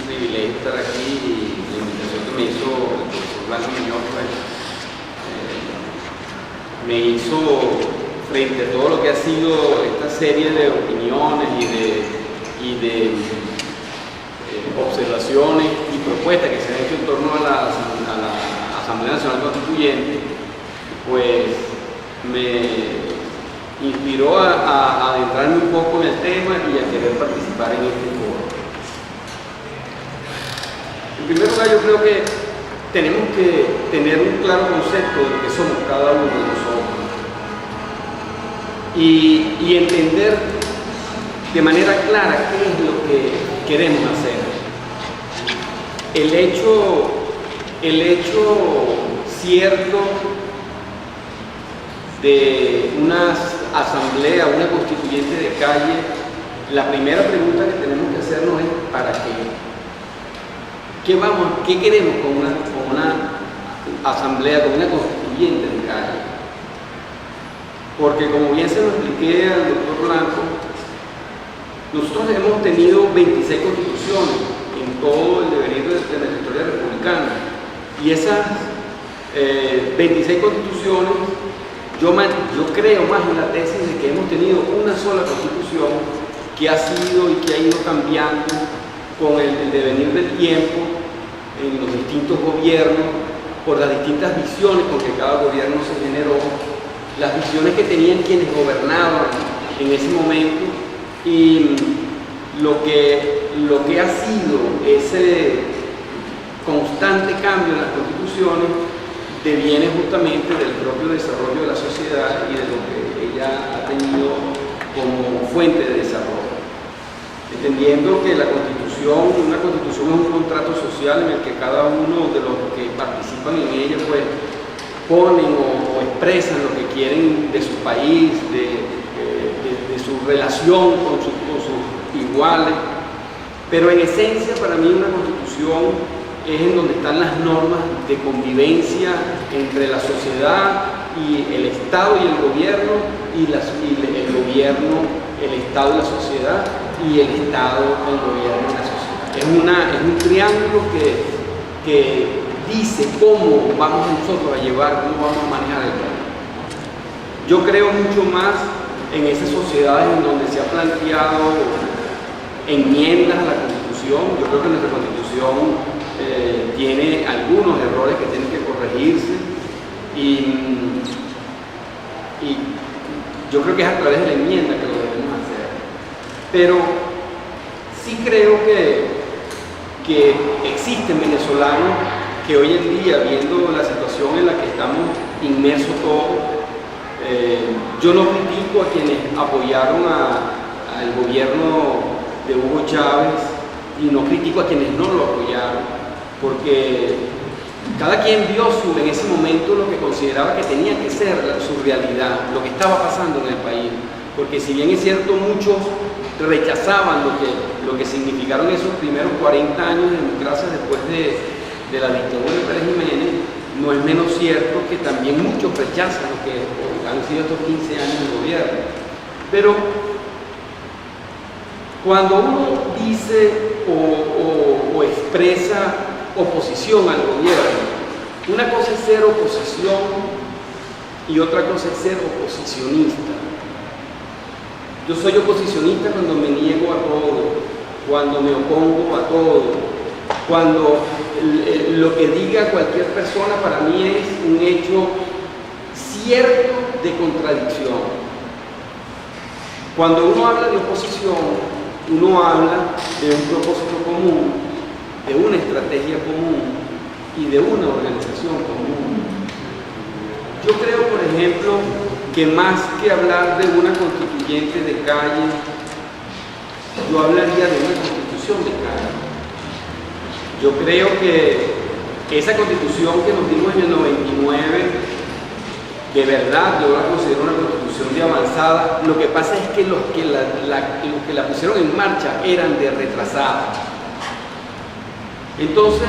privilegio estar aquí y la invitación que me hizo el profesor Blanco Muñoz, pues, me hizo, frente a todo lo que ha sido esta serie de opiniones y de observaciones y propuestas que se han hecho en torno a la Asamblea Nacional Constituyente, pues me inspiró a adentrarme un poco en el tema y a querer participar en este foro. En primer lugar, yo creo que tenemos que tener un claro concepto de lo que somos cada uno de nosotros y entender de manera clara qué es lo que queremos hacer. El hecho cierto de una asamblea, una constituyente de calle, la primera pregunta que tenemos que hacernos es ¿para qué? ¿Qué queremos con una asamblea, con una constituyente de calle? Porque como bien se lo expliqué al doctor Blanco, nosotros hemos tenido 26 constituciones en todo el devenir de la historia republicana, y esas 26 constituciones, yo creo más en la tesis de que hemos tenido una sola constitución que ha sido y que ha ido cambiando con el devenir del tiempo en los distintos gobiernos, por las distintas visiones con que cada gobierno se generó, las visiones que tenían quienes gobernaban en ese momento y lo que ha sido ese constante cambio en las constituciones deviene justamente del propio desarrollo de la sociedad y de lo que ella ha tenido como fuente de desarrollo. Entendiendo que una constitución es un contrato social en el que cada uno de los que participan en ella pues ponen o expresan lo que quieren de su país, de su relación con sus iguales, pero en esencia para mí una constitución es en donde están las normas de convivencia entre la sociedad y el Estado y el gobierno, y el gobierno, el Estado y la sociedad, y el Estado, el gobierno y la sociedad. Es un triángulo que dice cómo vamos nosotros a llevar, cómo vamos a manejar el país. Yo creo mucho más en esas sociedades en donde se ha planteado enmiendas a la Constitución. Yo creo que nuestra Constitución tiene algunos errores que tienen que corregirse y yo creo que es a través de la enmienda que lo debemos hacer. Pero sí creo que existen venezolanos que hoy en día, viendo la situación en la que estamos inmersos todos, yo no critico a quienes apoyaron al gobierno de Hugo Chávez y no critico a quienes no lo apoyaron, porque cada quien vio en ese momento lo que consideraba que tenía que ser su realidad, lo que estaba pasando en el país. Porque si bien es cierto, muchos rechazaban lo que significaron esos primeros 40 años de democracia después de la dictadura de Pérez Jiménez, no es menos cierto que también muchos rechazan lo que han sido estos 15 años de gobierno. Pero cuando uno dice o expresa oposición al gobierno, una cosa es ser oposición y otra cosa es ser oposicionista. Yo soy oposicionista cuando me niego a todo, cuando me opongo a todo, cuando lo que diga cualquier persona para mí es un hecho cierto de contradicción. Cuando uno habla de oposición, uno habla de un propósito común, de una estrategia común y de una organización común. Yo creo, por ejemplo, que más que hablar de una constituyente de calle, yo hablaría de una constitución de calle. Yo creo que esa constitución que nos dimos en el 99, de verdad yo la considero una constitución de avanzada. Lo que pasa es que los que la pusieron en marcha eran de retrasada. Entonces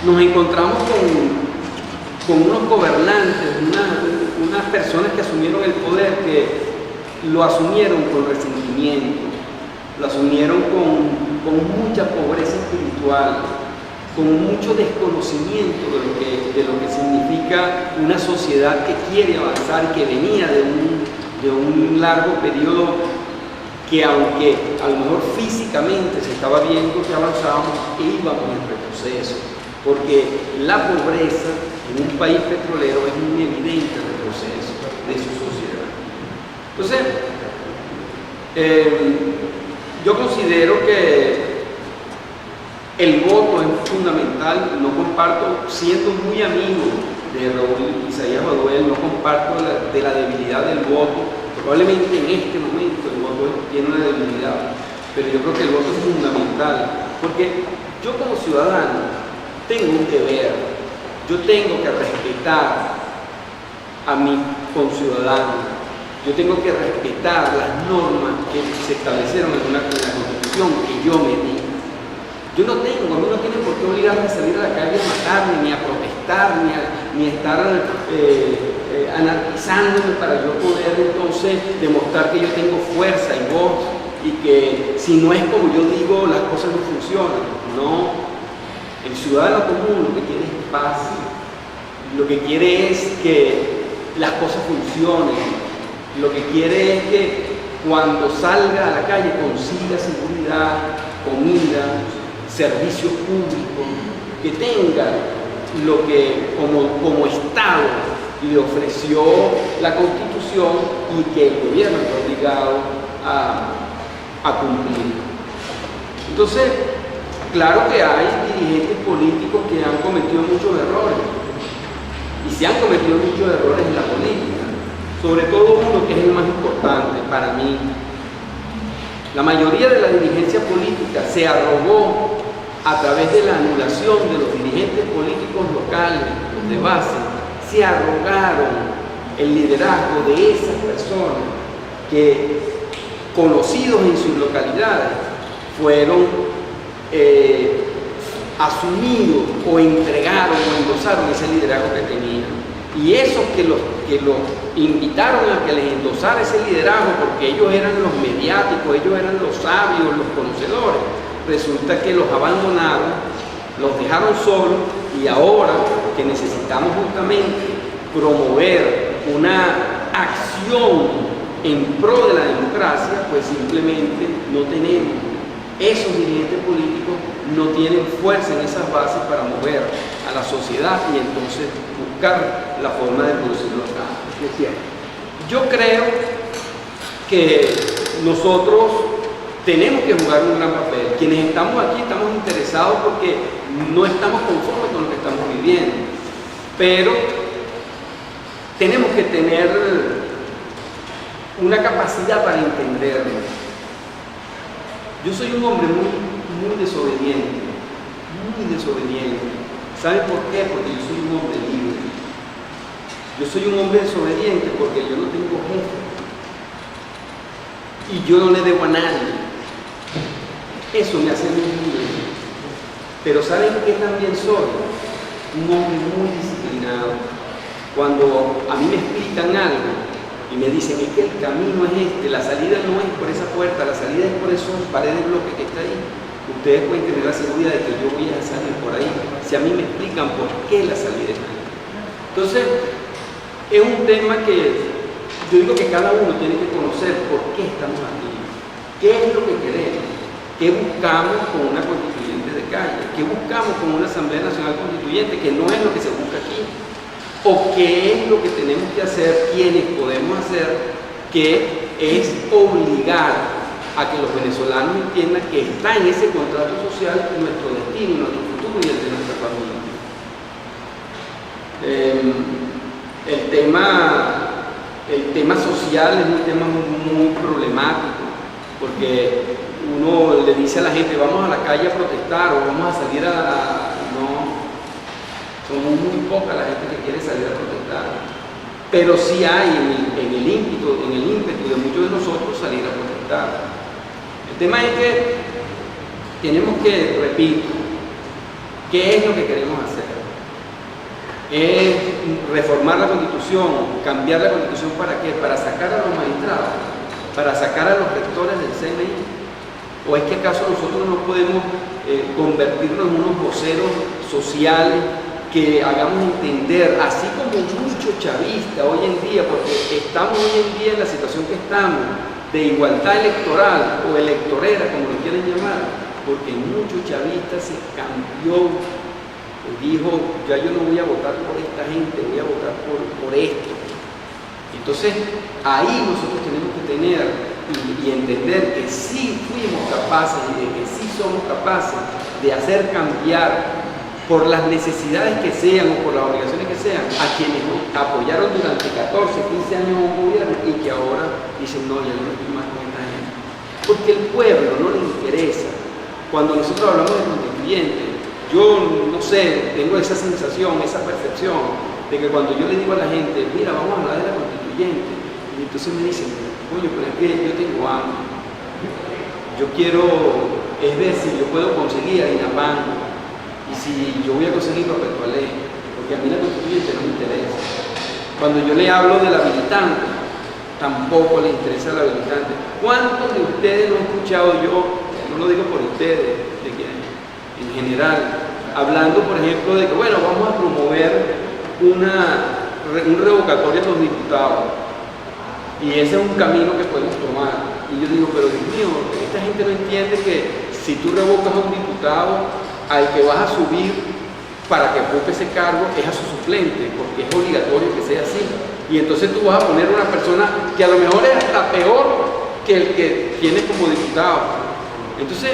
nos encontramos con unos gobernantes, unas personas que asumieron el poder, que lo asumieron con resentimiento, lo asumieron con mucha pobreza espiritual, con mucho desconocimiento de lo que significa una sociedad que quiere avanzar y que venía de un largo periodo que, aunque a lo mejor físicamente se estaba viendo que avanzábamos, íbamos en retroceso, porque la pobreza en un país petrolero es un evidente retroceso de su sociedad. Entonces, yo considero que el voto es fundamental. No comparto, siendo muy amigo de Raúl Isaías Baduel, no comparto de la debilidad del voto. Probablemente en este momento el voto tiene una debilidad, pero yo creo que el voto es fundamental, porque yo como ciudadano tengo un deber, yo tengo que respetar a mi conciudadano, yo tengo que respetar las normas que se establecieron en la Constitución que yo me di. A mí no tiene por qué obligarme a salir a la calle a matarme, ni a protestar, ni a estar anarquizándome para yo poder entonces demostrar que yo tengo fuerza y voz y que si no es como yo digo, las cosas no funcionan. No, el ciudadano común lo que quiere es paz, lo que quiere es que las cosas funcionen, lo que quiere es que cuando salga a la calle consiga seguridad, comida, servicios públicos, que tenga lo que como Estado le ofreció la Constitución y que el gobierno está obligado a cumplir. Entonces, claro que hay dirigentes políticos que han cometido muchos errores, y se han cometido muchos errores en la política, sobre todo uno que es el más importante para mí. La mayoría de la dirigencia política se arrogó a través de la anulación de los dirigentes políticos locales, los de base, se arrogaron el liderazgo de esas personas que, conocidos en sus localidades, fueron asumidos o entregaron o endosaron ese liderazgo que tenían. Y esos que los invitaron a que les endosara ese liderazgo, porque ellos eran los mediáticos, ellos eran los sabios, los conocedores, resulta que los abandonaron, los dejaron solos, y ahora que necesitamos justamente promover una acción en pro de la democracia, pues simplemente no tenemos. Esos dirigentes políticos no tienen fuerza en esas bases para mover a la sociedad y entonces buscar la forma de producirlo acá. Yo creo que nosotros tenemos que jugar un gran papel. Quienes estamos aquí estamos interesados porque no estamos conformes con lo que estamos viviendo, pero tenemos que tener una capacidad para entenderlo. Yo soy un hombre muy desobediente, muy desobediente. ¿Saben por qué? Porque yo soy un hombre libre. Yo soy un hombre desobediente porque yo no tengo jefe y yo no le debo a nadie. Eso me hace muy libre. Pero ¿saben qué también soy? Un hombre muy disciplinado. Cuando a mí me explican algo y me dicen, es que el camino es este, la salida no es por esa puerta, la salida es por esos paredes de bloque que está ahí, ustedes pueden tener la seguridad de que yo voy a salir por ahí, si a mí me explican por qué la salida es ahí. Entonces, es un tema que yo digo que cada uno tiene que conocer por qué estamos aquí, qué es lo que queremos, qué buscamos con una constituyente de calle, qué buscamos con una Asamblea Nacional Constituyente, que no es lo que se busca aquí. O qué es lo que tenemos que hacer, quienes podemos hacer, que es obligar a que los venezolanos entiendan que está en ese contrato social nuestro destino, nuestro futuro y el de nuestra familia. El tema social es un tema muy problemático, porque uno le dice a la gente, vamos a la calle a protestar o vamos a salir no. Son muy poca la gente que quiere salir a protestar, pero sí hay en el ímpetu de muchos de nosotros salir a protestar. El tema es que tenemos que, repito, ¿qué es lo que queremos hacer? Es reformar la Constitución, cambiar la Constitución. ¿Para qué? Para sacar a los magistrados, para sacar a los rectores del CNI. ¿O es que acaso nosotros no podemos convertirnos en unos voceros sociales que hagamos entender, así como muchos chavistas hoy en día, porque estamos hoy en día en la situación que estamos, de igualdad electoral o electorera, como lo quieren llamar, porque muchos chavistas se cambió, dijo, ya yo no voy a votar por esta gente, voy a votar por esto. Entonces, ahí nosotros tenemos que tener y entender que sí fuimos capaces y de que sí somos capaces de hacer cambiar por las necesidades que sean o por las obligaciones que sean a quienes nos apoyaron durante 14, 15 años un gobierno y que ahora dicen, no, ya no estoy más con esta gente. Porque el pueblo no le interesa. Cuando nosotros hablamos de constituyente, yo no sé, tengo esa sensación, esa percepción de que cuando yo le digo a la gente, mira, vamos a hablar de la constituyente, y entonces me dicen, oye, pero es que yo tengo hambre, yo quiero, es decir, yo puedo conseguir harina pan, y si yo voy a conseguir papel toalé, porque a mí la constituyente no me interesa. Cuando yo le hablo del habilitante, tampoco le interesa el habilitante. ¿Cuántos de ustedes no he escuchado yo, no lo digo por ustedes, de que en general, hablando por ejemplo de que, bueno, vamos a promover un revocatorio a los diputados, y ese es un camino que podemos tomar? Y yo digo, pero Dios mío, esta gente no entiende que si tú revocas a un diputado, al que vas a subir para que ocupe ese cargo es a su suplente, porque es obligatorio que sea así. Y entonces tú vas a poner una persona que a lo mejor es hasta peor que el que tienes como diputado. Entonces,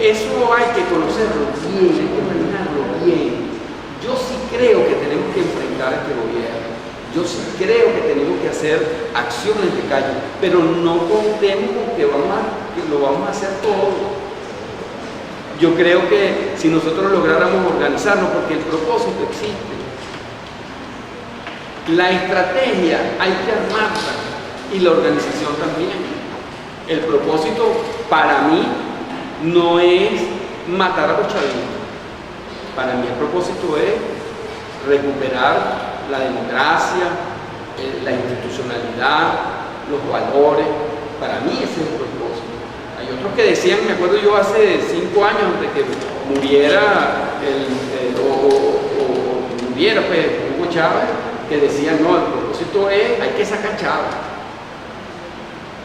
eso hay que conocerlo bien, hay que manejarlo bien. Yo sí creo que tenemos que enfrentar a este gobierno. Yo sí creo que tenemos que hacer acciones de calle, pero no contemos con que lo vamos a hacer todo. Yo creo que si nosotros lográramos organizarnos, porque el propósito existe, la estrategia hay que armarla y la organización también. El propósito para mí no es matar a los chavistas. Para mí el propósito es recuperar la democracia, la institucionalidad, los valores. Para mí ese es el propósito. Hay otros que decían, me acuerdo yo hace 5 años, antes que muriera muriera pues, Hugo Chávez, que decían, no, el propósito es, hay que sacar Chávez.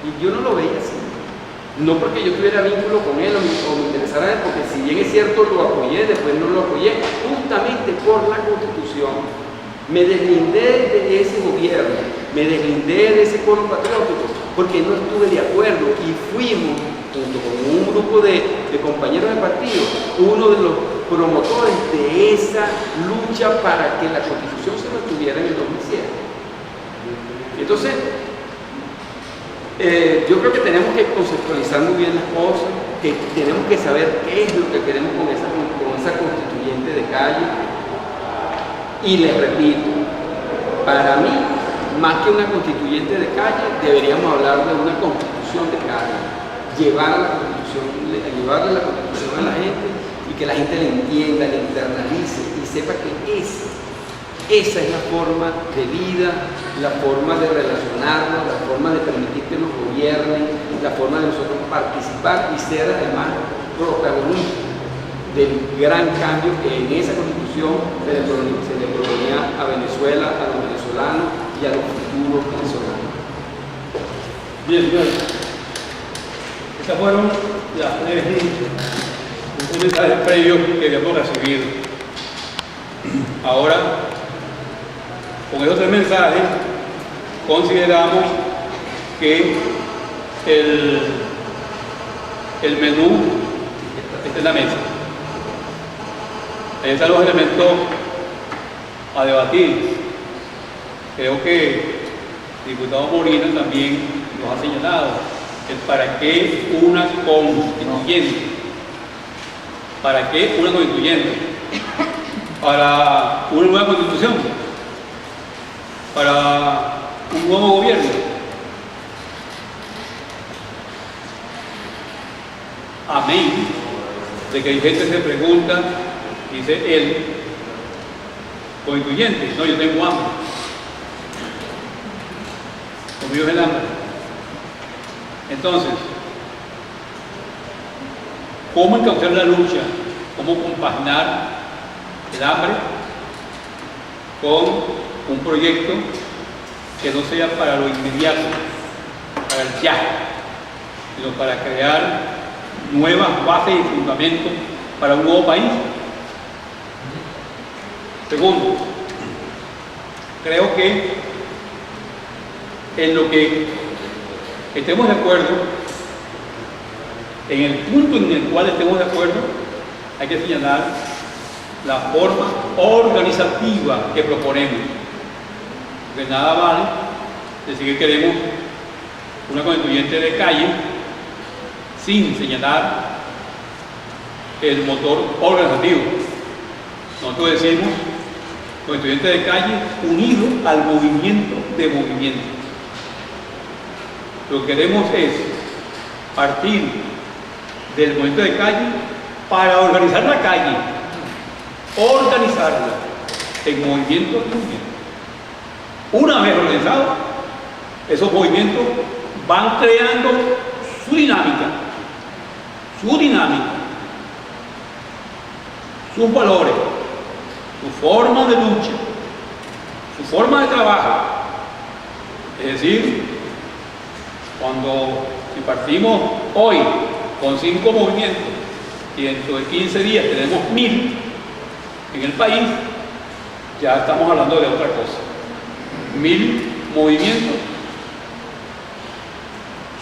Y yo no lo veía así. No porque yo tuviera vínculo con él o me interesara él, porque si bien es cierto lo apoyé, después no lo apoyé, justamente por la Constitución. Me deslindé de ese gobierno, me deslindé de ese coro patriótico, porque no estuve de acuerdo y fuimos, junto con un grupo de compañeros de partido, uno de los promotores de esa lucha para que la Constitución se mantuviera en el 2007. Entonces, yo creo que tenemos que conceptualizar muy bien las cosas, que tenemos que saber qué es lo que queremos con esa constituyente de calle. Y les repito, para mí, más que una constituyente de calle, deberíamos hablar de una constitución de calle, llevarle la constitución a la gente y que la gente la entienda, la internalice y sepa que esa es la forma de vida, la forma de relacionarnos, la forma de permitir que nos gobiernen, la forma de nosotros participar y ser además protagonistas del gran cambio que en esa constitución se le proponía a Venezuela, a los venezolanos y a los futuros venezolanos. Bien, bien. Estas fueron un mensaje previo que queríamos recibir. Ahora, con esos 3 mensajes, consideramos que el menú está en la mesa. Ahí están los elementos a debatir. Creo que el diputado Molina también nos ha señalado el para qué una constituyente. ¿Para qué una constituyente? Para una nueva constitución, para un nuevo gobierno. Amén de que hay gente que se pregunta, dice él, constituyente, no, yo tengo hambre, conmigo es el hambre. Entonces, cómo encauzar la lucha, cómo compaginar el hambre con un proyecto que no sea para lo inmediato, para el ya, sino para crear nuevas bases y fundamentos para un nuevo país. Segundo, creo que en lo que estemos de acuerdo, en el punto en el cual estemos de acuerdo, hay que señalar la forma organizativa que proponemos. Porque nada vale decir que queremos una constituyente de calle sin señalar el motor organizativo. Nosotros decimos constituyente de calle unido al movimiento de movimiento. Lo que queremos es partir del movimiento de calle para organizar la calle, organizarla en movimientos de movimiento. Una vez organizados, esos movimientos van creando su dinámica, sus valores, su forma de lucha, su forma de trabajo. Es decir, si partimos hoy con 5 movimientos y dentro de 15 días tenemos 1000 en el país, ya estamos hablando de otra cosa. 1000 movimientos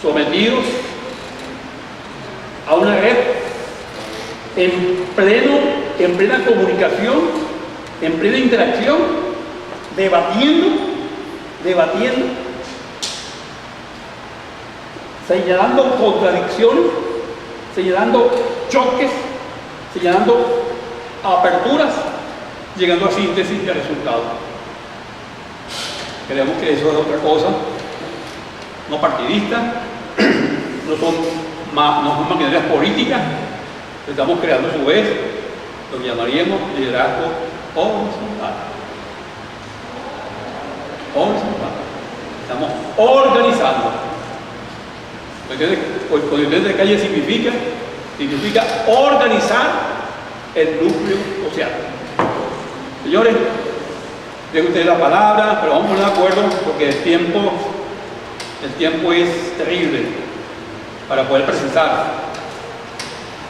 sometidos a una red en plena comunicación, en plena interacción, debatiendo, señalando contradicciones, señalando choques, señalando aperturas, llegando a síntesis y a resultados. Creemos que eso es otra cosa, no partidista, no son maquinarias políticas. Estamos creando a su vez lo que llamaríamos liderazgo horizontal. Estamos organizando. Constituyente de calle significa organizar el núcleo social. Señores, den ustedes la palabra, pero vamos a poner de acuerdo porque el tiempo es terrible para poder presentar.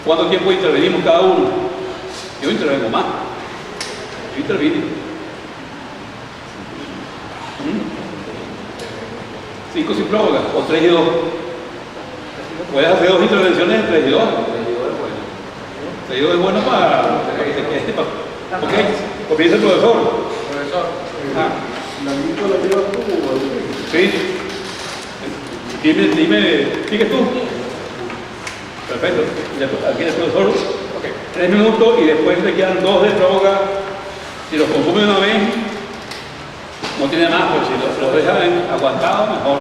¿Cuánto tiempo intervenimos cada uno? Yo intervengo más. Yo intervine. 5 sin prórroga, o 3 y 2. Puedes hacer 2 intervenciones en 3 y 2. 3 y 2 es bueno para que te quede. Ok, comienza el profesor. ¿La misma la llevas tú o algo? Sí. Dime, sigue tú. Perfecto. Aquí el profesor. Okay. 3 minutos y después te quedan 2 de prórroga. Si los consume una vez, no tiene más, pero si los dejan aguantados, mejor.